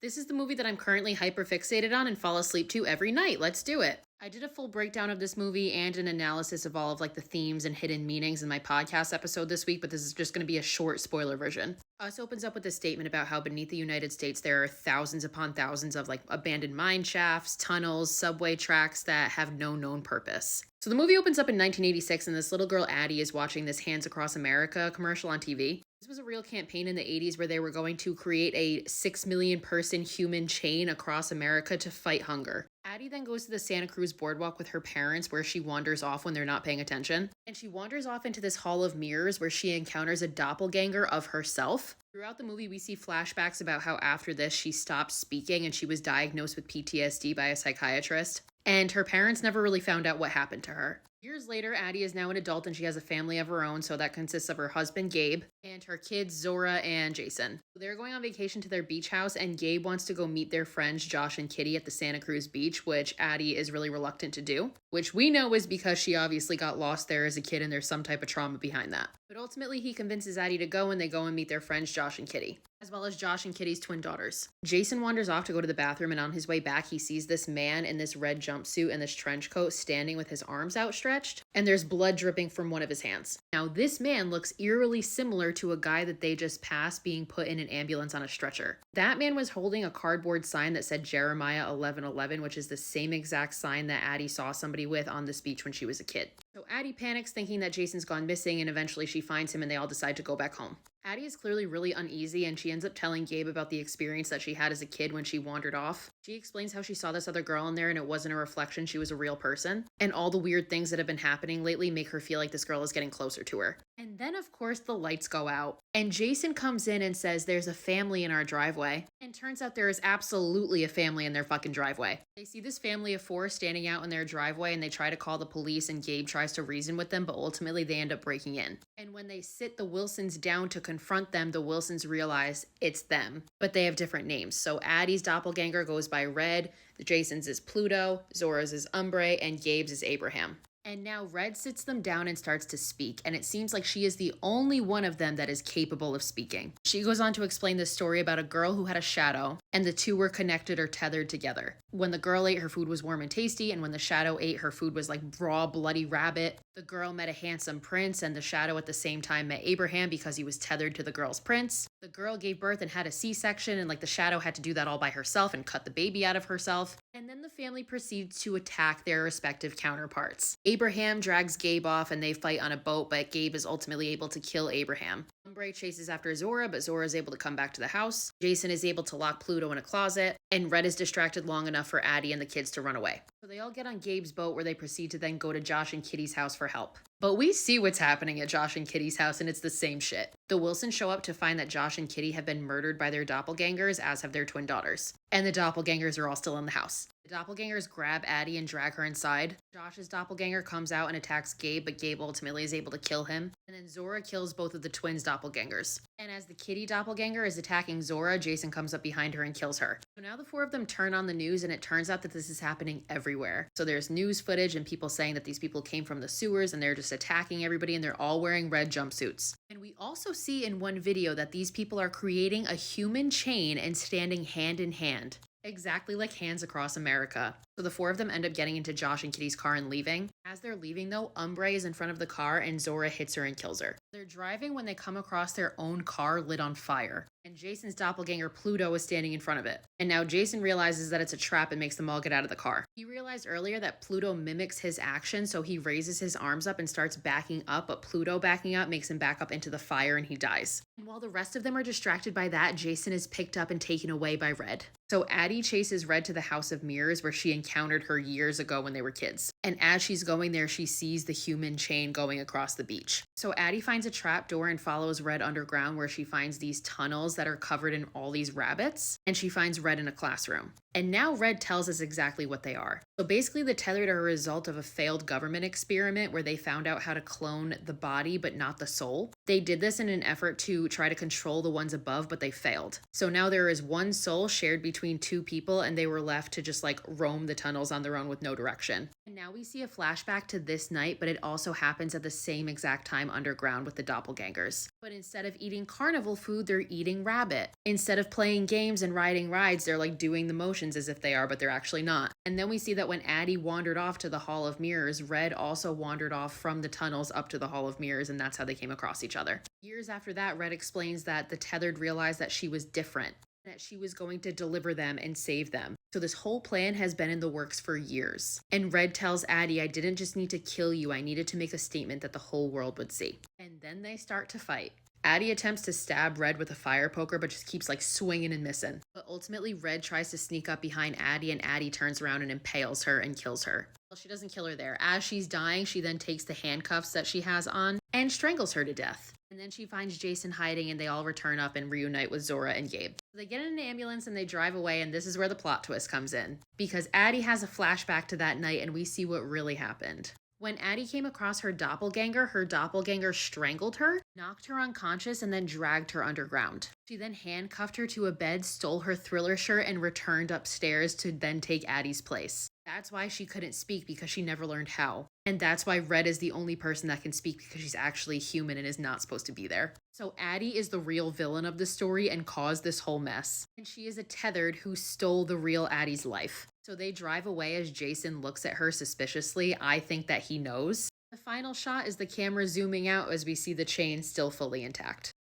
This is the movie that I'm currently hyperfixated on and fall asleep to every night. Let's do it. I did a full breakdown of this movie and an analysis of all of the themes and hidden meanings in my podcast episode this week, but this is just going to be a short spoiler version. Us opens up with a statement about how beneath the United States there are thousands upon thousands of abandoned mine shafts, tunnels, subway tracks that have no known purpose. So the movie opens up in 1986 and this little girl Addie is watching this Hands Across America commercial on TV. This was a real campaign in the 80s where they were going to create a 6 million person human chain across America to fight hunger. Addie then goes to the Santa Cruz boardwalk with her parents where she wanders off when they're not paying attention. And she wanders off into this hall of mirrors where she encounters a doppelganger of herself. Throughout the movie, we see flashbacks about how after this she stopped speaking and she was diagnosed with PTSD by a psychiatrist. And her parents never really found out what happened to her. Years later, Addie is now an adult and she has a family of her own, so that consists of her husband, Gabe, and her kids, Zora and Jason. They're going on vacation to their beach house, and Gabe wants to go meet their friends, Josh and Kitty, at the Santa Cruz beach, which Addie is really reluctant to do, which we know is because she obviously got lost there as a kid and there's some type of trauma behind that. But ultimately, he convinces Addie to go, and they go and meet their friends, Josh and Kitty, as well as Josh and Kitty's twin daughters. Jason wanders off to go to the bathroom, and on his way back, he sees this man in this red jumpsuit and this trench coat standing with his arms outstretched, and there's blood dripping from one of his hands. Now, this man looks eerily similar to a guy that they just passed being put in an ambulance on a stretcher. That man was holding a cardboard sign that said Jeremiah 11:11, which is the same exact sign that Addie saw somebody with on this beach when she was a kid. So Addie panics thinking that Jason's gone missing, and eventually she finds him and they all decide to go back home. Addie is clearly really uneasy and she ends up telling Gabe about the experience that she had as a kid when she wandered off. She explains how she saw this other girl in there and it wasn't a reflection, she was a real person. And all the weird things that have been happening lately make her feel like this girl is getting closer to her. And then of course the lights go out and Jason comes in and says there's a family in our driveway. And turns out there is absolutely a family in their fucking driveway. They see this family of four standing out in their driveway and they try to call the police and Gabe tries to reason with them, but ultimately they end up breaking in. And when they sit the Wilsons down to confront them, the Wilsons realize it's them, but they have different names. So Addie's doppelganger goes by Red, Jason's is Pluto, Zora's is Umbre, and Gabe's is Abraham. And now Red sits them down and starts to speak, and it seems like she is the only one of them that is capable of speaking. She goes on to explain this story about a girl who had a shadow, and the two were connected or tethered together. When the girl ate, her food was warm and tasty, and when the shadow ate, her food was like raw, bloody rabbit. The girl met a handsome prince, and the shadow at the same time met Abraham because he was tethered to the girl's prince. The girl gave birth and had a C-section, and the shadow had to do that all by herself and cut the baby out of herself. And then the family proceeds to attack their respective counterparts. Abraham drags Gabe off and they fight on a boat, but Gabe is ultimately able to kill Abraham. Umbre chases after Zora, but Zora is able to come back to the house. Jason is able to lock Pluto in a closet, and Red is distracted long enough for Addie and the kids to run away. So they all get on Gabe's boat where they proceed to then go to Josh and Kitty's house for help. But we see what's happening at Josh and Kitty's house, and it's the same shit. The Wilsons show up to find that Josh and Kitty have been murdered by their doppelgangers, as have their twin daughters. And the doppelgangers are all still in the house. The doppelgangers grab Addie and drag her inside. Josh's doppelganger comes out and attacks Gabe, but Gabe ultimately is able to kill him. And then Zora kills both of the twins' doppelgangers. And as the Kitty doppelganger is attacking Zora, Jason comes up behind her and kills her. So now the four of them turn on the news, and it turns out that this is happening everywhere. So there's news footage and people saying that these people came from the sewers and they're just attacking everybody, and they're all wearing red jumpsuits. And we also see in one video that these people are creating a human chain and standing hand in hand. Exactly like Hands Across America. So the four of them end up getting into Josh and Kitty's car and leaving. As they're leaving though, Umbre is in front of the car and Zora hits her and kills her. They're driving when they come across their own car lit on fire. And Jason's doppelganger Pluto is standing in front of it. And now Jason realizes that it's a trap and makes them all get out of the car. He realized earlier that Pluto mimics his action, so he raises his arms up and starts backing up, but Pluto backing up makes him back up into the fire and he dies. And while the rest of them are distracted by that, Jason is picked up and taken away by Red. So Addie chases Red to the House of Mirrors where she encountered her years ago when they were kids. And as she's going there, she sees the human chain going across the beach. So Addie finds a trap door and follows Red underground where she finds these tunnels that are covered in all these rabbits. And she finds Red in a classroom. And now Red tells us exactly what they are. So basically the Tethered are a result of a failed government experiment where they found out how to clone the body but not the soul. They did this in an effort to try to control the ones above, but they failed. So now there is one soul shared between two people and they were left to just roam the tunnels on their own with no direction. And now we see a flashback to this night, but it also happens at the same exact time underground with the doppelgangers. But instead of eating carnival food, they're eating rabbit. Instead of playing games and riding rides, they're like doing the motions as if they are, but they're actually not. And then we see that when Addie wandered off to the Hall of Mirrors, Red also wandered off from the tunnels up to the Hall of Mirrors, and that's how they came across each other. Years after that, Red explains that the Tethered realized that she was different, that she was going to deliver them and save them. So this whole plan has been in the works for years. And Red tells Addie, I didn't just need to kill you, I needed to make a statement that the whole world would see. And then they start to fight. Addie attempts to stab Red with a fire poker, but just keeps like swinging and missing. But ultimately, Red tries to sneak up behind Addie, and Addie turns around and impales her and kills her. Well, she doesn't kill her there. As she's dying, she then takes the handcuffs that she has on and strangles her to death. And then she finds Jason hiding, and they all return up and reunite with Zora and Gabe. So they get in an ambulance and they drive away, and this is where the plot twist comes in. Because Addie has a flashback to that night, and we see what really happened. When Addie came across her doppelganger strangled her, knocked her unconscious, and then dragged her underground. She then handcuffed her to a bed, stole her Thriller shirt, and returned upstairs to then take Addie's place. That's why she couldn't speak, because she never learned how. And that's why Red is the only person that can speak, because she's actually human and is not supposed to be there. So Addie is the real villain of the story and caused this whole mess. And she is a Tethered who stole the real Addie's life. So they drive away as Jason looks at her suspiciously. I think that he knows. The final shot is the camera zooming out as we see the chain still fully intact.